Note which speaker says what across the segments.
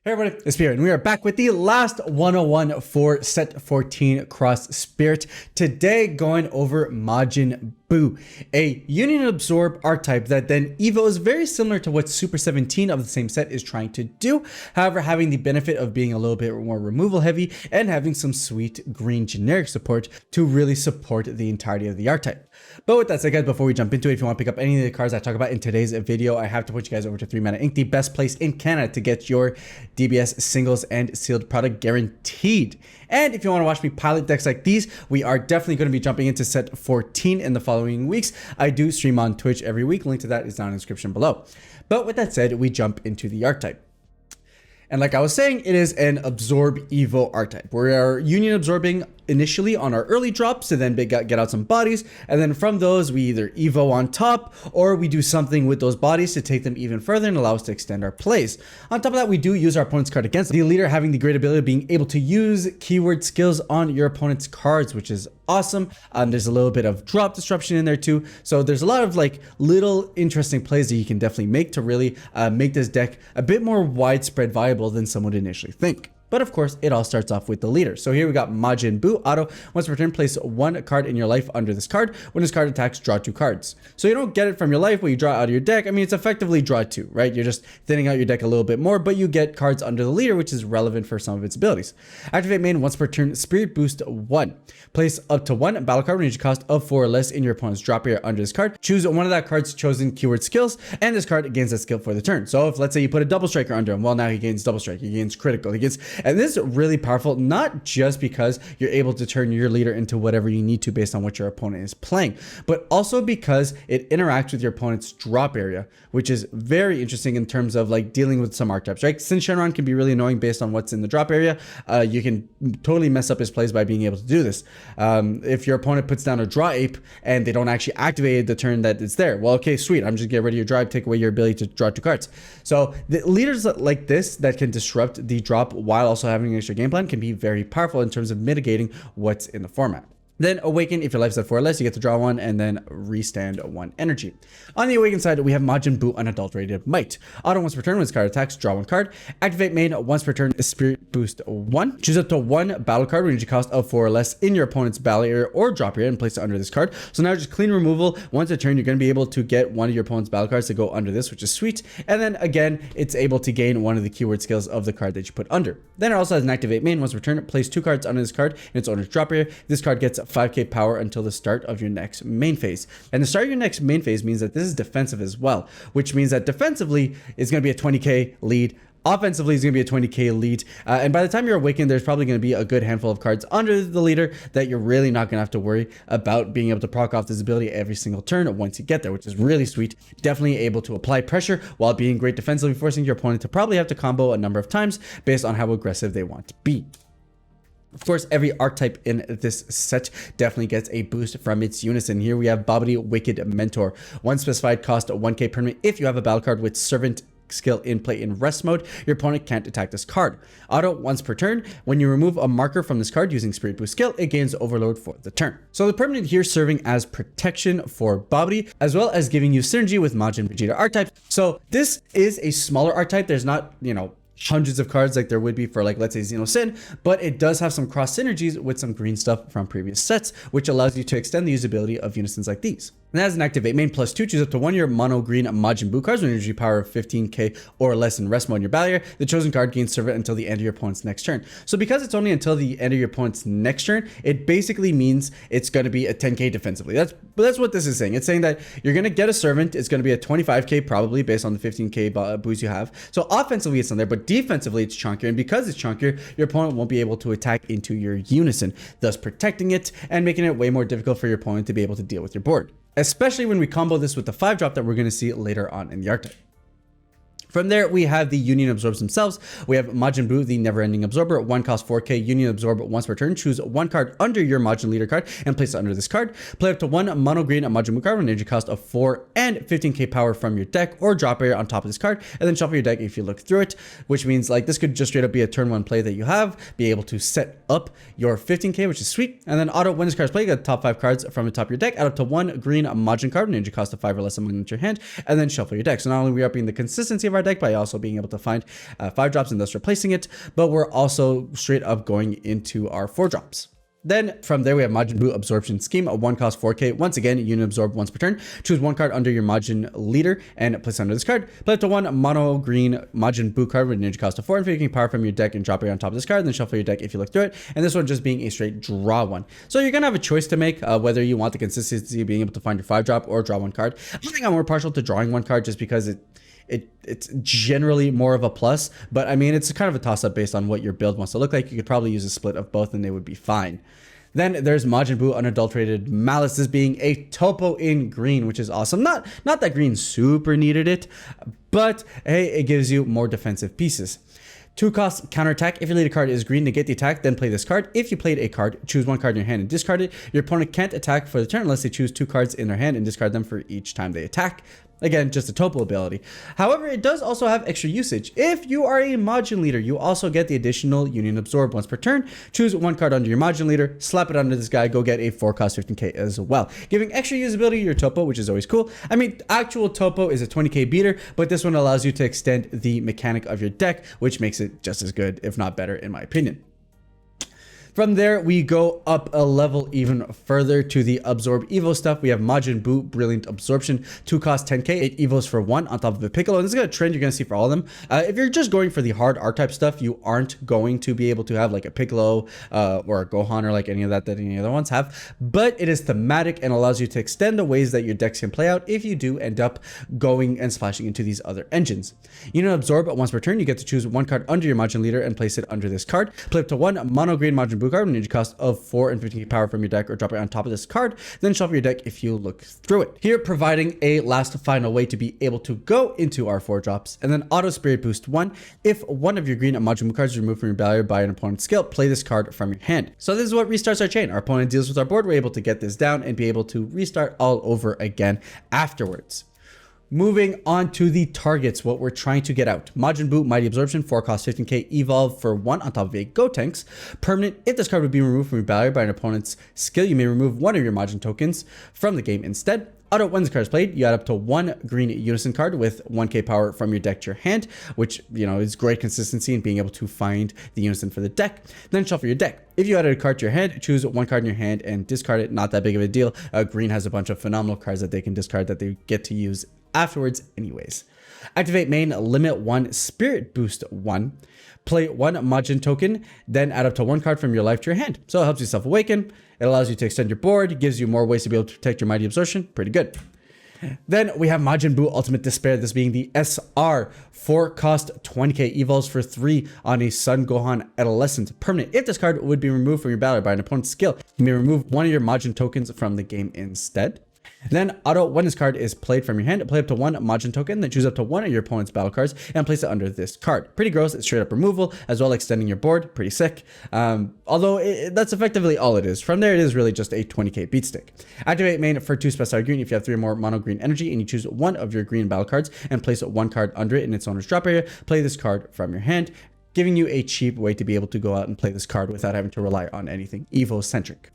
Speaker 1: Hey everybody, it's Spirit, and we are back with the last 101 for set 14 Cross Spirit. Today, going over Majin Buu, a Union Absorb archetype that then evos very similar to what Super 17 of the same set is trying to do. However, having the benefit of being a little bit more removal heavy and having some sweet green generic support to really support the entirety of the archetype. But with that said, guys, before we jump into it, if you want to pick up any of the cards I talk about in today's video, I have to put you guys over to 3 Mana Inc., the best place in Canada to get your DBS singles and sealed product guaranteed. And if you want to watch me pilot decks like these, we are definitely going to be jumping into set 14 in the following weeks. I do stream on Twitch every week. Link to that is down in the description below. But with that said, we jump into the archetype. And like I was saying, it is an Absorb Evo archetype. We are Union Absorbing initially on our early drops to then get out some bodies, and then from those we either Evo on top or we do something with those bodies to take them even further and allow us to extend our plays. On top of that, we do use our opponent's card against them. The leader having the great ability of being able to use keyword skills on your opponent's cards, which is awesome. There's a little bit of drop disruption in there too, so there's a lot of like little interesting plays that you can definitely make to really make this deck a bit more widespread viable than some would initially think. But of course, it all starts off with the leader. So here we got Majin Buu auto. Once per turn, place 1 card in your life under this card. When this card attacks, draw 2 cards. So you don't get it from your life, but you draw out of your deck. I mean, it's effectively draw 2, right? You're just thinning out your deck a little bit more, but you get cards under the leader, which is relevant for some of its abilities. Activate main once per turn, Spirit Boost 1. Place up to 1 battle card with energy cost of 4 or less in your opponent's drop area under this card. Choose one of that card's chosen keyword skills, and this card gains that skill for the turn. So if let's say you put a double striker under him, well, now he gains double strike, he gains critical, he gets, and this is really powerful, not just because you're able to turn your leader into whatever you need to based on what your opponent is playing, but also because it interacts with your opponent's drop area, which is very interesting in terms of like dealing with some archetypes, right? Since Shenron can be really annoying based on what's in the drop area, you can totally mess up his plays by being able to do this. If your opponent puts down a draw ape and they don't actually activate the turn that it's there, well, okay, sweet, I'm just get rid of your drive, take away your ability to draw 2 cards. So the leaders like this that can disrupt the drop while also having an extra game plan can be very powerful in terms of mitigating what's in the format. Then Awaken, if your life's at 4 or less, you get to draw 1 and then restand 1 energy. On the Awaken side, we have Majin Buu Unadulterated Might. Auto once per turn when this card attacks, draw 1 card. Activate main once per turn, Spirit Boost 1. Choose up to 1 battle card with energy cost of 4 or less in your opponent's battle area or drop area and place it under this card. So now just clean removal. Once a turn, you're going to be able to get one of your opponent's battle cards to go under this, which is sweet. And then again, it's able to gain one of the keyword skills of the card that you put under. Then it also has an Activate main once per turn. Place 2 cards under this card in its owner's drop area. This card gets 5k power until the start of your next main phase. And the start of your next main phase means that this is defensive as well, which means that defensively is going to be a 20k lead. Offensively is going to be a 20k lead. And by the time you're Awakened, there's probably going to be a good handful of cards under the leader that you're really not going to have to worry about being able to proc off this ability every single turn once you get there, which is really sweet. Definitely able to apply pressure while being great defensively, forcing your opponent to probably have to combo a number of times based on how aggressive they want to be. Of course, every archetype in this set definitely gets a boost from its unison. Here we have Babidi Wicked Mentor. One specified cost 1k permanent if you have a battle card with Servant skill in play in rest mode. Your opponent can't attack this card. Auto once per turn. When you remove a marker from this card using Spirit Boost skill, it gains Overload for the turn. So the permanent here serving as protection for Babidi, as well as giving you synergy with Majin Vegeta archetypes. So this is a smaller archetype. There's not, hundreds of cards like there would be for like, let's say, Xeno Sin, but it does have some cross synergies with some green stuff from previous sets, which allows you to extend the usability of unisons like these. And as an Activate main +2, choose up to 1 of your mono green Majin Buu cards with energy power of 15k or less in rest mode in your battle area. The chosen card gains Servant until the end of your opponent's next turn. So because it's only until the end of your opponent's next turn, it basically means it's going to be a 10k defensively. That's what this is saying. It's saying that you're going to get a Servant. It's going to be a 25k probably based on the 15k boost you have. So offensively it's on there, but defensively it's chunkier. And because it's chunkier, your opponent won't be able to attack into your unison, thus protecting it and making it way more difficult for your opponent to be able to deal with your board. Especially when we combo this with the 5-drop that we're going to see later on in the archetype. From there, we have the Union Absorbs themselves. We have Majin Buu, the Never-Ending Absorber. 1 cost 4k, Union Absorb once per turn. Choose 1 card under your Majin Leader card and place it under this card. Play up to 1 mono green Majin Buu card with an energy cost of 4 and 15k power from your deck or drop area on top of this card, and then shuffle your deck if you look through it, which means like this could just straight up be a turn 1 play that you have, be able to set up your 15k, which is sweet. And then auto, when this card is played, you get the top 5 cards from the top of your deck, add up to 1 green Majin card with an energy cost of 5 or less among your hand, and then shuffle your deck. So not only are we upping the consistency of our deck by also being able to find 5 drops and thus replacing it, but we're also straight up going into our 4 drops. Then from there, we have Majin Buu Absorption Scheme, a 1 cost 4K. Once again, unit absorb once per turn. Choose 1 card under your Majin leader and place it under this card. Play up to 1 mono green Majin Buu card with energy cost of 4, and taking power from your deck and drop it on top of this card. Then shuffle your deck if you look through it. And this one just being a straight draw one. So you're gonna have a choice to make whether you want the consistency of being able to find your 5 drop or draw 1 card. I think I'm more partial to drawing 1 card just because it's generally more of a plus, but I mean, it's kind of a toss-up based on what your build wants to look like. You could probably use a split of both and they would be fine. Then there's Majin Buu Unadulterated Malice, this being a topo in green, which is awesome. Not that green super needed it, but hey, it gives you more defensive pieces. 2 cost counterattack. If your leader card is green, negate the attack, then play this card. If you played a card, choose 1 card in your hand and discard it. Your opponent can't attack for the turn unless they choose 2 cards in their hand and discard them for each time they attack. Again, just a topo ability. However, it does also have extra usage. If you are a Majin leader, you also get the additional Union Absorb once per turn. Choose 1 card under your Majin leader, slap it under this guy, go get a 4 cost 15k as well, giving extra usability to your topo, which is always cool. I mean, actual topo is a 20k beater, but this one allows you to extend the mechanic of your deck, which makes it just as good, if not better, in my opinion. From there, we go up a level even further to the Absorb Evo stuff. We have Majin Buu Brilliant Absorption, 2 cost 10k, 8 Evos for 1 on top of a Piccolo. And this is a trend you're going to see for all of them. If you're just going for the hard R-type stuff, you aren't going to be able to have like a Piccolo or a Gohan or like any of that any other ones have. But it is thematic and allows you to extend the ways that your decks can play out if you do end up going and splashing into these other engines. Unit Absorb once per turn, you get to choose 1 card under your Majin leader and place it under this card. Play up to 1 mono green Majin Buu card with energy cost of 4 and 15k power from your deck, or drop it on top of this card, then shuffle your deck if you look through it. Here, providing a last final way to be able to go into our 4 drops, and then auto spirit boost 1. If one of your green Majin Buu cards is removed from your barrier by an opponent's skill, play this card from your hand. So this is what restarts our chain. Our opponent deals with our board, we're able to get this down and be able to restart all over again afterwards. Moving on to the targets, what we're trying to get out. Majin Buu Mighty Absorption, 4 cost 15k, evolve for 1 on top of a Gotenks. Permanent, if this card would be removed from your barrier by an opponent's skill, you may remove 1 of your Majin tokens from the game instead. Auto, when this card is played, you add up to 1 green Unison card with 1k power from your deck to your hand, which, you know, is great consistency in being able to find the Unison for the deck. Then shuffle your deck. If you added a card to your hand, choose 1 card in your hand and discard it. Not that big of a deal. Green has a bunch of phenomenal cards that they can discard that they get to use afterwards anyways. Activate main, limit 1, spirit boost 1. Play 1 Majin token, then add up to 1 card from your life to your hand. So it helps you self-awaken. It allows you to extend your board, gives you more ways to be able to protect your Mighty Absorption. Pretty good. Then we have Majin Buu Ultimate Despair, this being the SR, 4 cost 20k, evolves for 3 on a Son Gohan Adolescent. Permanent, if this card would be removed from your battle by an opponent's skill, you may remove 1 of your Majin tokens from the game instead. Then auto, when this card is played from your hand, play up to 1 Majin token, then choose up to 1 of your opponent's battle cards and place it under this card. Pretty gross, it's straight up removal, as well as extending your board, pretty sick. Although that's effectively all it is. From there, it is really just a 20k beat stick. Activate main for 2 special green if you have 3 or more mono green energy and you choose 1 of your green battle cards and place 1 card under it in its owner's drop area, play this card from your hand, giving you a cheap way to be able to go out and play this card without having to rely on anything Evo-centric.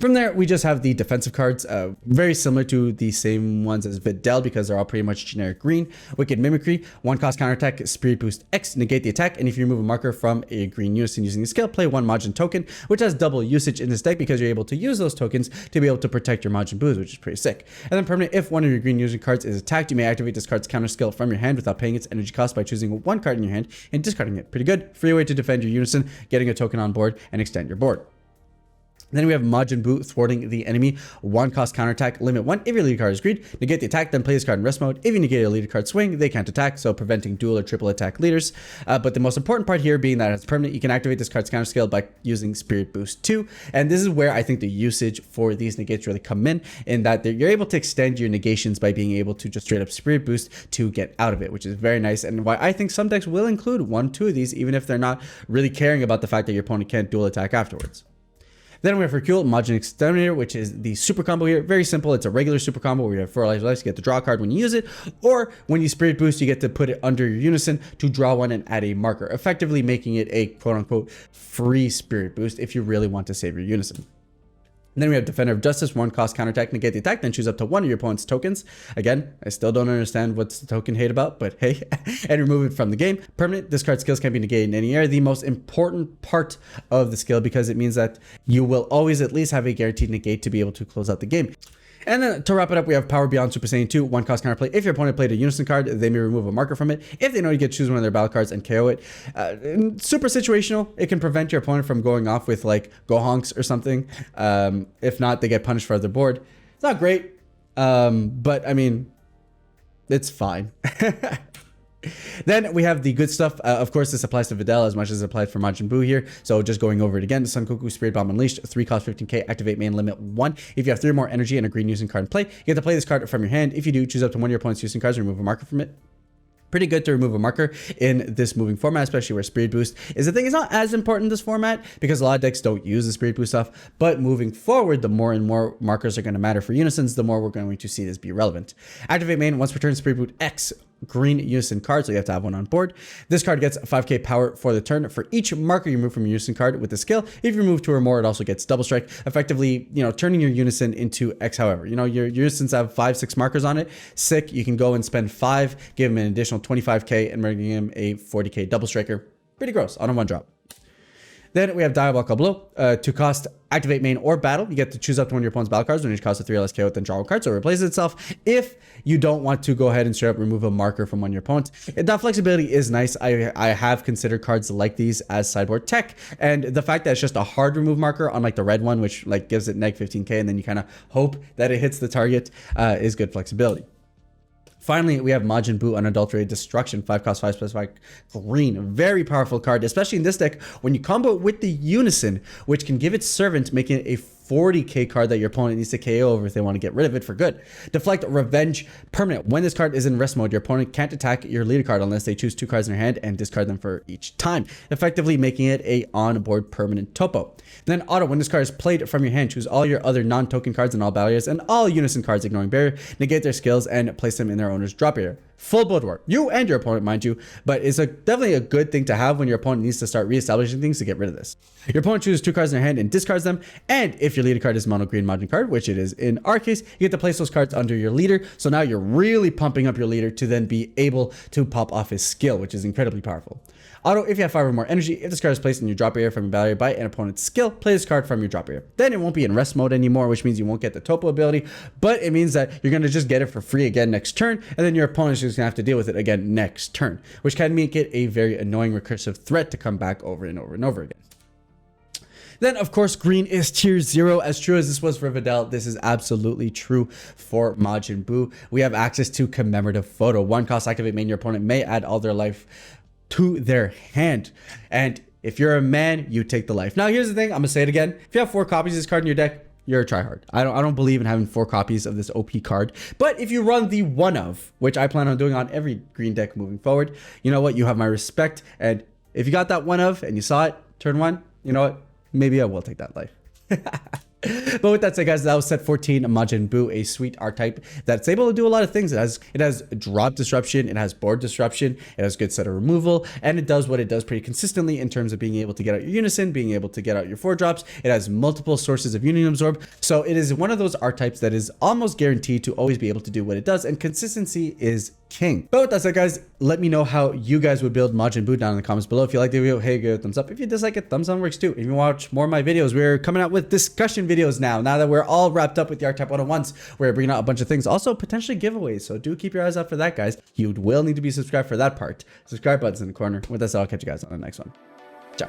Speaker 1: From there, we just have the defensive cards, very similar to the same ones as Videl because they're all pretty much generic green. Wicked Mimicry, 1 cost counterattack, Spirit Boost X, negate the attack, and if you remove a marker from a green unison using the skill, play 1 Majin token, which has double usage in this deck because you're able to use those tokens to be able to protect your Majin Buus, which is pretty sick. And then permanent, if one of your green using cards is attacked, you may activate this card's counter skill from your hand without paying its energy cost by choosing 1 card in your hand and discarding it. Pretty good. Free way to defend your unison, getting a token on board, and extend your board. Then we have Majin Buu thwarting the enemy, 1 cost counterattack, limit 1 if your leader card is green, negate the attack, then play this card in rest mode. If you negate a leader card swing, they can't attack, so preventing dual or triple attack leaders. But the most important part here being that it's permanent, you can activate this card's counter skill by using Spirit Boost 2. And this is where I think the usage for these negates really come in that you're able to extend your negations by being able to just straight up Spirit Boost to get out of it, which is very nice. And why I think some decks will include 1, 2 of these, even if they're not really caring about the fact that your opponent can't dual attack afterwards. Then we have Hercule, Majin Exterminator, which is the super combo here. Very simple. It's a regular super combo where you have 4 lives left. You get to draw a card when you use it, or when you Spirit Boost, you get to put it under your Unison to draw 1 and add a marker, effectively making it a quote-unquote free Spirit Boost if you really want to save your Unison. And then we have Defender of Justice, 1 cost counterattack, negate the attack, then choose up to 1 of your opponent's tokens. Again, I still don't understand what's the token hate about, but hey, and remove it from the game. Permanent discard skills can be negated in any area. The most important part of the skill, because it means that you will always at least have a guaranteed negate to be able to close out the game. And then to wrap it up, we have Power Beyond Super Saiyan 2, 1 cost counterplay. If your opponent played a Unison card, they may remove a marker from it. If they know you get to choose one of their battle cards and KO it. Super situational. It can prevent your opponent from going off with like Gohonks or something. If not, they get punished for their board. It's not great, but I mean, it's fine. Then we have the good stuff. Of course, this applies to Videl as much as it applied for Majin Buu here. So just going over it again, Son Goku Spirit Bomb Unleashed, 3 cost 15k, activate main limit 1. If you have 3 more energy and a green using card in play, you get to play this card from your hand. If you do, choose up to 1 of your opponent's using cards and remove a marker from it. Pretty good to remove a marker in this moving format, especially where Spirit Boost is the thing. It's not as important in this format because a lot of decks don't use the Spirit Boost stuff, but moving forward, the more and more markers are going to matter for Unisons, the more we're going to see this be relevant. Activate main, once per turn, Spirit Boost X green Unison card, so you have to have one on board. This card gets 5k power for the turn for each marker you remove from your Unison card with the skill. If you remove 2 or more, it also gets double strike, effectively, you know, turning your Unison into X. However, you know, your Unisons have 5-6 markers on it. Sick, you can go and spend 5, give him an additional 25k, and bring him a 40k double striker. Pretty gross on a 1-drop. Then we have Diabolical Blow. 2 cost, activate main or battle. You get to choose up to 1 of your opponent's battle cards when each costs a 3 or less KO, then draw a card, so it replaces itself. If you don't want to go ahead and straight up remove a marker from one of your opponents, that flexibility is nice. I have considered cards like these as sideboard tech, and the fact that it's just a hard remove marker, unlike the red one, which like gives it neg 15k, and then you kind of hope that it hits the target, is good flexibility. Finally, we have Majin Buu Unadulterated Destruction, 5 cost 5 specific green. Very powerful card, especially in this deck when you combo it with the Unison, which can give its servant, making it a 40k card that your opponent needs to KO over if they want to get rid of it for good. Deflect Revenge permanent. When this card is in rest mode, your opponent can't attack your leader card unless they choose 2 cards in their hand and discard them for each time, effectively making it a on-board permanent topo. Then auto, when this card is played from your hand, choose all your other non-token cards in all battle areas and all Unison cards ignoring barrier, negate their skills, and place them in their owner's drop area. Full blood war. You and your opponent, mind you, but it's definitely a good thing to have when your opponent needs to start reestablishing things to get rid of this. Your opponent chooses 2 cards in their hand and discards them, and if your leader card is mono green Majin card, which it is in our case, you get to place those cards under your leader, so now you're really pumping up your leader to then be able to pop off his skill, which is incredibly powerful. Auto, if you have 5 or more energy, if this card is placed in your drop area from your battle area by an opponent's skill, play this card from your drop area. Then it won't be in rest mode anymore, which means you won't get the topo ability, but it means that you're going to just get it for free again next turn, and then your opponent's just going to have to deal with it again next turn, which can make it a very annoying recursive threat to come back over and over and over again. Then, of course, green is tier 0. As true as this was for Videl, this is absolutely true for Majin Buu. We have access to Commemorative Photo. 1 cost, activate main. Your opponent may add all their life to their hand. And if you're a man, you take the life. Now, here's the thing. I'm going to say it again. If you have 4 copies of this card in your deck, you're a tryhard. I don't believe in having 4 copies of this OP card. But if you run the one of, which I plan on doing on every green deck moving forward, you know what? You have my respect. And if you got that one of and you saw it, turn 1, you know what? Maybe I will take that life. But with that said, guys, that was set 14, Majin Buu, a sweet archetype that's able to do a lot of things. It has drop disruption, it has board disruption, it has good set of removal, and it does what it does pretty consistently in terms of being able to get out your Unison, being able to get out your 4 drops. It has multiple sources of Union Absorb, so it is one of those archetypes that is almost guaranteed to always be able to do what it does, and consistency is king. But with that said, guys, let me know how you guys would build Majin Buu down in the comments below. If you like the video, hey, give it a thumbs up. If you dislike it, thumbs down works too. If you watch more of my videos, we're coming out with discussion videos now that we're all wrapped up with the Archetype 101s. We're bringing out a bunch of things, also potentially giveaways, so do keep your eyes out for that, guys. You will need to be subscribed for that part. Subscribe button's in the corner. With that said, I'll catch you guys on the next one. Ciao.